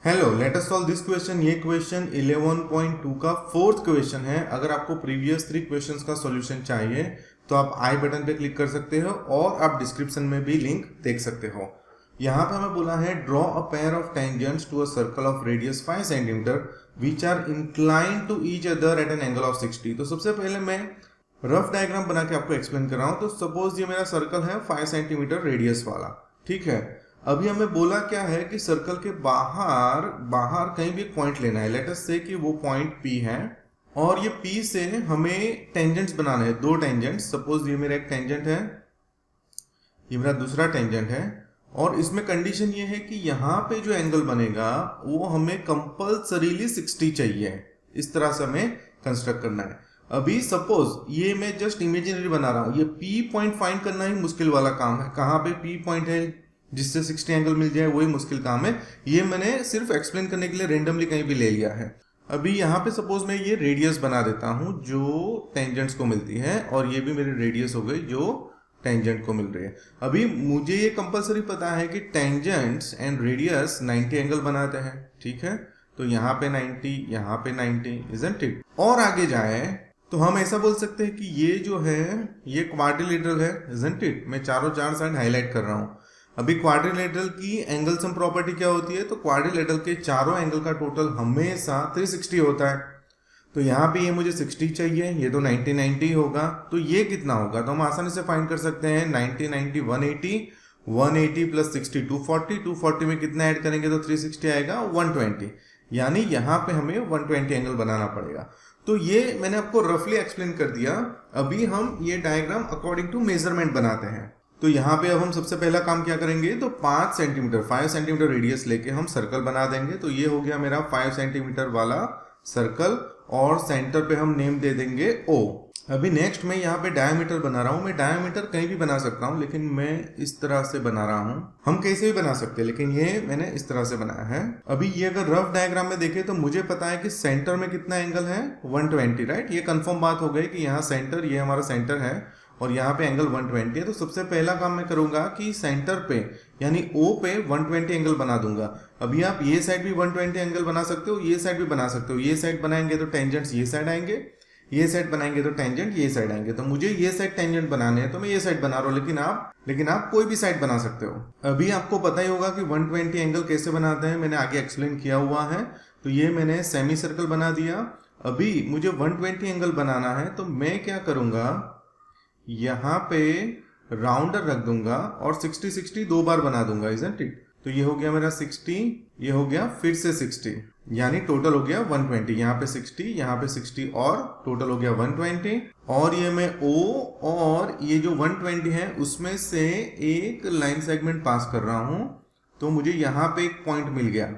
Hello, let us solve this question. ये question 11.2 का fourth question है। अगर आपको प्रीवियस 3 क्वेश्चंस का सॉल्यूशन चाहिए तो आप आई बटन पे क्लिक कर सकते हो और आप डिस्क्रिप्शन में भी लिंक देख सकते हो। यहाँ पे हमें बोला है draw a pair of tangents to a circle of radius 5 centimetre which are inclined to each other at an angle of 60। तो सबसे पहले मैं रफ डायग्राम बना के आपको एक्सप्लेन कर रहा हूँ। तो सपोज ये मेरा सर्कल है 5 सेंटीमीटर रेडियस वाला, ठीक है। अभी हमें बोला क्या है कि सर्कल के बाहर बाहर कहीं भी एक पॉइंट लेना है। लेट अस से कि वो पॉइंट P है और ये P से हमें टेंजेंट्स बनाने हैं, 2 टेंजेंट्स। सपोज ये मेरा एक टेंजेंट है, ये मेरा दूसरा टेंजेंट है और इसमें कंडीशन ये है कि यहाँ पे जो एंगल बनेगा वो हमें कंपल्सरीली 60 चाहिए। इस तरह से हमें कंस्ट्रक्ट करना है। अभी सपोज ये मैं जस्ट इमेजिनरी बना रहा हूँ, ये P पॉइंट फाइंड करना ही मुश्किल वाला काम है। कहाँ पे P पॉइंट है जिससे 60 एंगल मिल जाए, वही मुश्किल काम है। ये मैंने सिर्फ एक्सप्लेन करने के लिए रेंडमली कहीं भी ले लिया है। अभी यहाँ पे सपोज मैं ये रेडियस बना देता हूँ जो टेंजेंट्स को मिलती है और ये भी मेरी रेडियस हो गई जो टेंजेंट को मिल रही है। अभी मुझे ये कंपलसरी पता है कि टेंजेंट्स एंड रेडियस 90 एंगल बनाते हैं, ठीक है। तो यहाँ पे 90, यहाँ पे 90, इजंट इट। और आगे जाए तो हम ऐसा बोल सकते हैं कि ये जो है ये क्वाड्रिलेटरल है, इजंट इट। मैं चारों 4 साइड हाईलाइट कर रहा हूँ। अभी क्वाड्रिलेटरल की एंगल सम प्रॉपर्टी क्या होती है, तो क्वाड्रिलेटरल के चारों एंगल का टोटल हमेशा 360 होता है। तो यहाँ पे ये मुझे 60 चाहिए, ये तो 90 होगा। तो ये कितना होगा, तो हम आसानी से फाइंड कर सकते हैं 90 180, 180 प्लस 60 240, 240 में कितना ऐड करेंगे तो 360 आएगा 120। यानी यहाँ पे हमें 120 एंगल बनाना पड़ेगा। तो ये मैंने आपको रफली एक्सप्लेन कर दिया। अभी हम ये डायग्राम अकॉर्डिंग टू मेजरमेंट बनाते हैं। तो यहाँ पे अब हम सबसे पहला काम क्या करेंगे, तो 5 सेंटीमीटर रेडियस लेके हम सर्कल बना देंगे। तो ये हो गया मेरा 5 सेंटीमीटर वाला सर्कल और सेंटर पे हम नेम दे देंगे O। अभी नेक्स्ट मैं यहाँ पे डायमीटर बना रहा हूँ। मैं डायमीटर कहीं भी बना सकता हूँ, लेकिन मैं इस तरह से बना रहा हूँ। हम कैसे भी बना सकते हैं, लेकिन ये मैंने इस तरह से बनाया है। अभी ये अगर रफ डायग्राम में देखें तो मुझे पता है कि सेंटर में कितना एंगल है, 120, राइट। ये कंफर्म बात हो गई कि यहाँ सेंटर, ये हमारा सेंटर है और यहाँ पे एंगल 120 है। तो सबसे पहला काम मैं करूंगा कि सेंटर पे यानी O पे 120 एंगल बना दूंगा। अभी आप ये साइड भी 120 एंगल बना सकते हो, ये साइड भी बना सकते हो। ये साइड बनाएंगे तो टेंजेंट्स ये साइड आएंगे, ये साइड बनाएंगे तो टेंजेंट ये साइड आएंगे। तो मुझे ये साइड टेंजेंट बनाने हैं तो मैं ये साइड बना रहा हूँ, लेकिन आप कोई भी साइड बना सकते हो। अभी आपको पता ही होगा कि 120 एंगल कैसे बनाते हैं, मैंने आगे एक्सप्लेन किया हुआ है। तो ये मैंने सेमी सर्कल बना दिया। अभी मुझे 120 एंगल बनाना है तो मैं क्या करूंगा, यहाँ पे राउंडर रख दूंगा और 60 2 बार बना दूंगा, इजंट इट। तो ये हो गया मेरा 60, ये हो गया फिर से 60, यानी टोटल हो गया 120। यहाँ पे 60, यहाँ पे 60 और टोटल हो गया 120। और ये मैं O और ये जो 120 है उसमें से एक लाइन सेगमेंट पास कर रहा हूं। तो मुझे यहाँ पे एक पॉइंट मिल गया।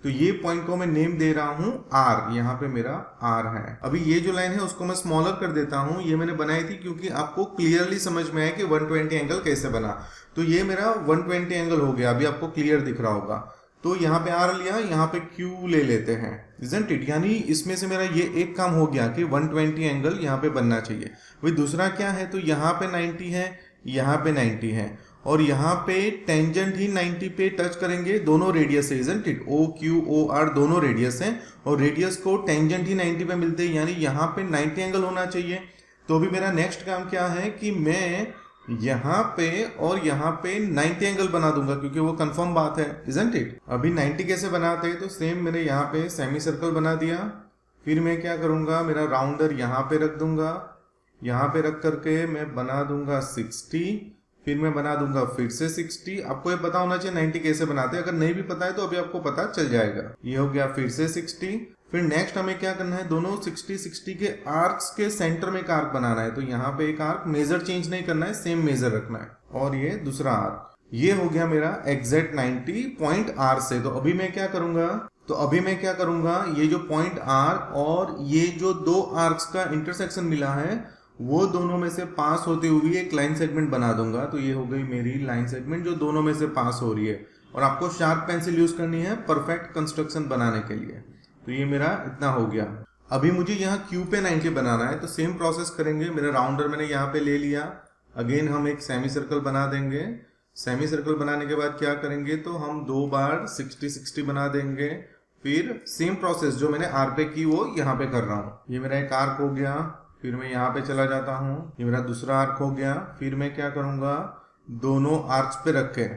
तो ये पॉइंट को मैं नेम दे रहा हूं R, यहाँ पे मेरा R है। अभी ये जो लाइन है उसको मैं स्मॉलर कर देता हूं। ये मैंने बनाई थी क्योंकि आपको क्लियरली समझ में आए कि 120 एंगल कैसे बना। तो ये मेरा 120 एंगल हो गया, अभी आपको क्लियर दिख रहा होगा। तो यहाँ पे R लिया, यहाँ पे Q ले लेते हैं, इजंट इट। यानी इसमें से मेरा ये एक काम हो गया कि 120 एंगल यहाँ पे बनना चाहिए। वही दूसरा क्या है, तो यहाँ पे 90 है, यहाँ पे 90 है और यहाँ पे टेंजेंट ही 90 पे टच करेंगे। दोनों रेडियस है, isn't it. O Q O R दोनों रेडियस हैं और रेडियस को टेंजेंट ही 90 पे मिलते हैं, यानी यहाँ पे 90 एंगल होना चाहिए। तो अभी मेरा नेक्स्ट काम क्या है कि मैं यहाँ पे और यहाँ पे 90 एंगल बना दूंगा क्योंकि वो कंफर्म बात है, इजंट इट। अभी 90 कैसे बनाते हैं, तो सेम मैंने यहाँ पे सेमी सर्कल बना दिया। फिर मैं क्या करूंगा, मेरा राउंडर यहाँ पे रख दूंगा, यहाँ पे रख करके मैं बना दूंगा 60, फिर मैं बना दूंगा फिर से 60। आपको ये पता होना चाहिए 90 कैसे बनाते हैं, अगर नहीं भी पता है तो अभी आपको पता चल जाएगा। ये हो गया फिर से 60। फिर नेक्स्ट हमें क्या करना है, दोनों 60 के आर्क्स के सेंटर में एक आर्क बनाना है। तो यहाँ पे एक आर्क, मेजर चेंज नहीं करना है, सेम मेजर रखना है। और ये दूसरा आर्क, ये हो गया मेरा एग्जैक्ट 90 पॉइंट R से। तो अभी मैं क्या करूंगा, ये जो पॉइंट R और ये जो 2 आर्क्स का इंटरसेक्शन मिला है वो दोनों में से पास होती हुई एक लाइन सेगमेंट बना दूंगा। तो ये हो गई मेरी लाइन सेगमेंट जो दोनों में से पास हो रही है। और आपको शार्प पेंसिल यूज करनी है परफेक्ट कंस्ट्रक्शन बनाने के लिए। तो ये मेरा इतना हो गया। अभी मुझे यहाँ Q पे 90 बनाना है, तो सेम प्रोसेस करेंगे। मेरा राउंडर मैंने यहाँ पे ले लिया। अगेन हम एक सेमी सर्कल बना देंगे। सेमी सर्कल बनाने के बाद क्या करेंगे, तो हम 2 बार 60-60 बना देंगे। फिर सेम प्रोसेस जो मैंने आर पे की वो यहाँ पे कर रहा हूँ। ये मेरा एक आर्क हो गया, फिर मैं यहाँ पे चला जाता हूँ, ये मेरा दूसरा आर्क हो गया। फिर मैं क्या करूँगा, दोनों आर्क्स पे रख के,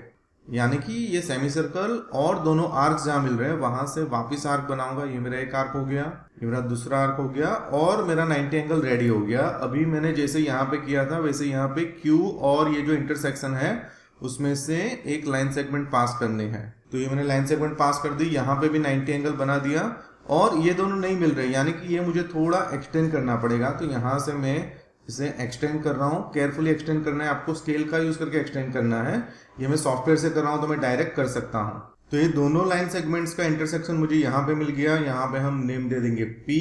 यानी कि ये सेमी सर्कल और दोनों आर्क्स जहाँ मिल रहे हैं वहां से वापस आर्क बनाऊंगा। ये मेरा एक आर्क हो गया, ये मेरा दूसरा आर्क हो गया और मेरा 90 एंगल रेडी हो गया। अभी मैंने जैसे यहाँ पे किया था वैसे यहाँ पे Q और ये जो इंटरसेक्शन है उसमें से एक लाइन सेगमेंट पास करनी है। तो ये मैंने लाइन सेगमेंट पास कर दी, यहाँ पे भी 90 एंगल बना दिया और ये दोनों नहीं मिल रहे, यानी कि ये मुझे थोड़ा एक्सटेंड करना पड़ेगा। तो यहाँ से मैं इसे एक्सटेंड कर रहा हूँ, केयरफुली एक्सटेंड करना है, आपको स्केल का यूज करके एक्सटेंड करना है। ये मैं सॉफ्टवेयर से कर रहा हूँ तो मैं डायरेक्ट कर सकता हूँ। तो ये दोनों लाइन सेगमेंट्स का इंटरसेक्शन मुझे यहाँ पे मिल गया, यहाँ पे हम नेम दे देंगे P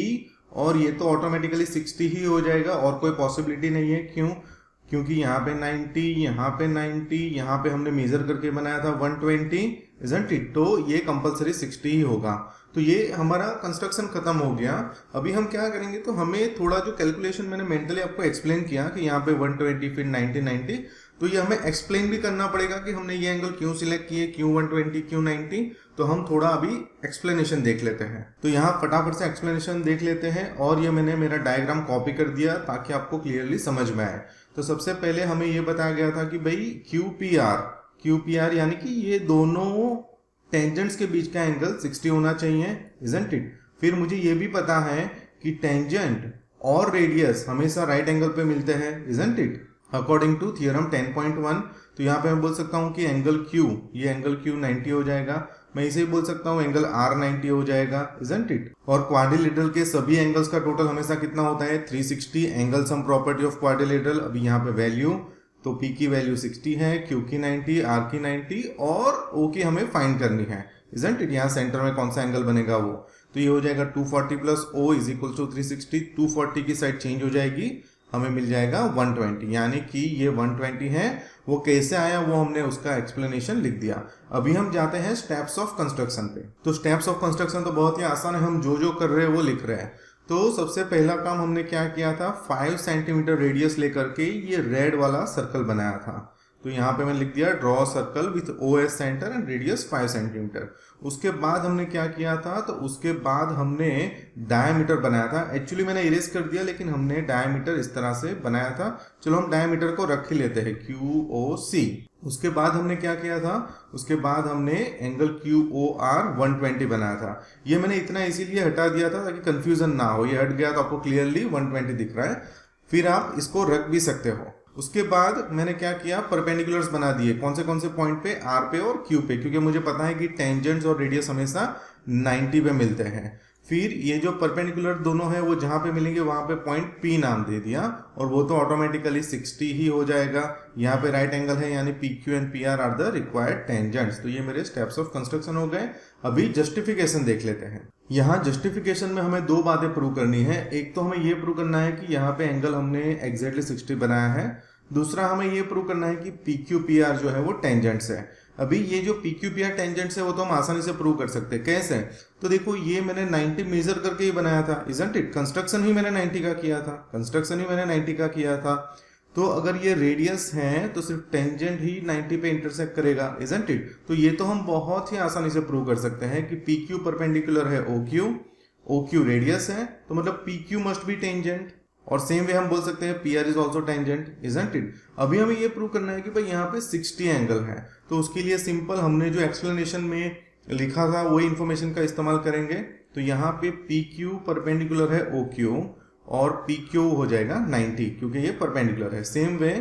और ये तो ऑटोमेटिकली 60 ही हो जाएगा और कोई पॉसिबिलिटी नहीं है। क्यों? क्योंकि यहाँ पे 90, यहाँ पे 90, यहाँ पे हमने मेजर करके बनाया था 120, isn't it? तो ये कंपलसरी 60 ही होगा। तो ये हमारा कंस्ट्रक्शन खत्म हो गया। अभी हम क्या करेंगे, तो हमें थोड़ा जो कैलकुलेशन मैंने मेंटली आपको एक्सप्लेन किया कि यहाँ पे 120 फिर 90 90, तो ये हमें एक्सप्लेन भी करना पड़ेगा कि हमने ये एंगल क्यों सिलेक्ट किए, क्यों 120 क्यों 90। तो हम थोड़ा अभी एक्सप्लेनेशन देख लेते हैं। तो यहाँ फटाफट से एक्सप्लेनेशन देख लेते हैं और ये मैंने मेरा डायग्राम कॉपी कर दिया ताकि आपको क्लियरली समझ में आए। तो सबसे पहले हमें ये बताया गया था कि भाई QPR यानी कि ये दोनों टेंजेंट्स के बीच का एंगल 60 होना चाहिए, isn't it? फिर मुझे ये भी पता है कि टेंजेंट और रेडियस हमेशा राइट एंगल पे मिलते हैं, isn't it? According to theorem 10.1। तो यहाँ पे मैं बोल सकता हूँ कि एंगल Q, ये एंगल Q 90 हो जाएगा। मैं इसे बोल सकता हूँ एंगल R 90 हो जाएगा, isn't it? और क्वाड्रिलेटरल के सभी एंगल्स का टोटल हमेशा कितना होता है, 360। Angle sum property of quadrilateral, अभी यहाँ पे वैल्यू, तो P की वैल्यू 60 है, Q की 90, R की 90 और O की हमें फाइंड करनी है, isn't it? यहाँ सेंटर में कौन सा एंगल बनेगा वो, तो ये हो जाएगा 240 plus O is equal to 360। 240 की साइड चेंज हो जाएगी, हमें मिल जाएगा 120, यानी कि ये 120 है। वो कैसे आया वो हमने उसका एक्सप्लेनेशन लिख दिया। अभी हम जाते हैं स्टेप्स ऑफ कंस्ट्रक्शन पे। तो स्टेप्स ऑफ कंस्ट्रक्शन तो बहुत ही आसान है, हम जो कर रहे हैं वो लिख रहे हैं। तो सबसे पहला काम हमने क्या किया था, 5 सेंटीमीटर रेडियस लेकर के ये रेड वाला सर्कल बनाया था। तो यहाँ पे मैंने लिख दिया draw circle with OS centre and radius 5 centimetre. उसके बाद हमने क्या किया था, तो उसके बाद हमने डायमीटर बनाया था। एक्चुअली मैंने इरेज कर दिया लेकिन हमने डायमीटर इस तरह से बनाया था। चलो हम डायमीटर को रख ही लेते हैं, QOC। उसके बाद हमने क्या किया था, उसके बाद हमने एंगल QOR 120 बनाया था। ये मैंने इतना इसीलिए हटा दिया था ताकि कंफ्यूजन ना हो, ये हट गया तो आपको क्लियरली 120 दिख रहा है। फिर आप इसको रख भी सकते हो। उसके बाद मैंने क्या किया, परपेंडिकुलर्स बना दिए, कौन से पॉइंट पे, R पे और Q पे, क्योंकि मुझे पता है कि टेंजेंट्स और रेडियस हमेशा 90 पे मिलते हैं। फिर ये जो परपेंडिकुलर दोनों है वो जहां पे मिलेंगे वहां पे पॉइंट P नाम दे दिया और वो तो ऑटोमेटिकली 60 ही हो जाएगा। यहाँ पे राइट एंगल है यानी PQ and PR are the required tangents. तो ये मेरे स्टेप्स ऑफ कंस्ट्रक्शन हो गए। अभी जस्टिफिकेशन देख लेते हैं। यहाँ जस्टिफिकेशन में हमें 2 बातें प्रूव करनी है। एक तो हमें ये प्रूव करना है कि यहाँ पे एंगल हमने एग्जैक्टली 60 बनाया है। दूसरा हमें ये प्रूव करना है कि PQPR जो है वो टेंजेंट्स है। अभी ये जो PQPR टेंजेंट्स है वो तो हम आसानी से प्रूव कर सकते हैं। कैसे? तो देखो ये मैंने 90 मेजर करके ही बनाया था, isn't it? कंस्ट्रक्शन ही मैंने 90 का किया था। तो अगर ये रेडियस है तो सिर्फ टेंजेंट ही 90 पे इंटरसेक्ट करेगा, isn't it? तो ये तो हम बहुत ही आसानी से प्रूव कर सकते हैं कि PQ परपेंडिकुलर है OQ रेडियस है, तो मतलब PQ मस्ट बी टेंजेंट। और सेम वे हम बोल सकते हैं PR is also tangent, isn't it? अभी हमें ये प्रूव करना है कि भाई यहाँ पे 60 एंगल है। तो उसके लिए सिंपल हमने जो एक्सप्लेनेशन में लिखा था वही इंफॉर्मेशन का इस्तेमाल करेंगे। तो यहाँ पे PQ परपेंडिकुलर है OQ और PQ हो जाएगा 90 क्योंकि ये परपेंडिकुलर है। सेम वे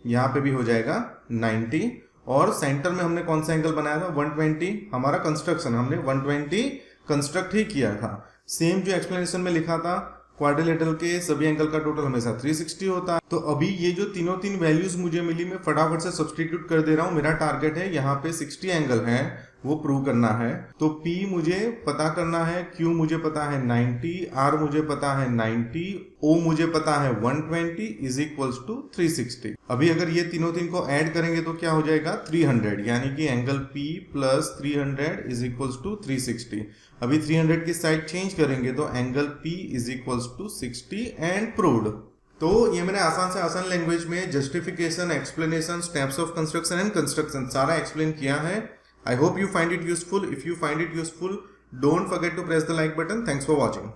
यहाँ पे भी हो जाएगा 90 और सेंटर में हमने कौन सा एंगल बनाया था, 120। हमारा कंस्ट्रक्शन हमने 120 कंस्ट्रक्ट ही किया था। सेम जो एक्सप्लेनेशन में लिखा था, क्वाड्रिलेटरल के सभी एंगल का टोटल हमेशा 360 होता है। तो अभी ये जो तीन वैल्यूज मुझे मिली मैं फटाफट से सब्सटीट्यूट कर दे रहा हूं। मेरा टारगेट है यहाँ पे 60 एंगल है वो प्रूव करना है। तो P मुझे पता करना है, Q मुझे पता है 90, R मुझे पता है 90, O मुझे पता है 120 इज इक्वल्स टू 360। अभी अगर ये तीनों को ऐड करेंगे तो क्या हो जाएगा, 300, यानी कि angle P plus 300 is equals to 360। अभी 300 की साइड चेंज करेंगे तो angle P is equals to 60 and proved. तो ये मैंने आसान से आसान लैंग्वेज में justification, explanation, steps of construction and construction सारा एक्सप्लेन किया है. I hope you find it useful. If you find it useful, don't forget to press the like button. Thanks for watching.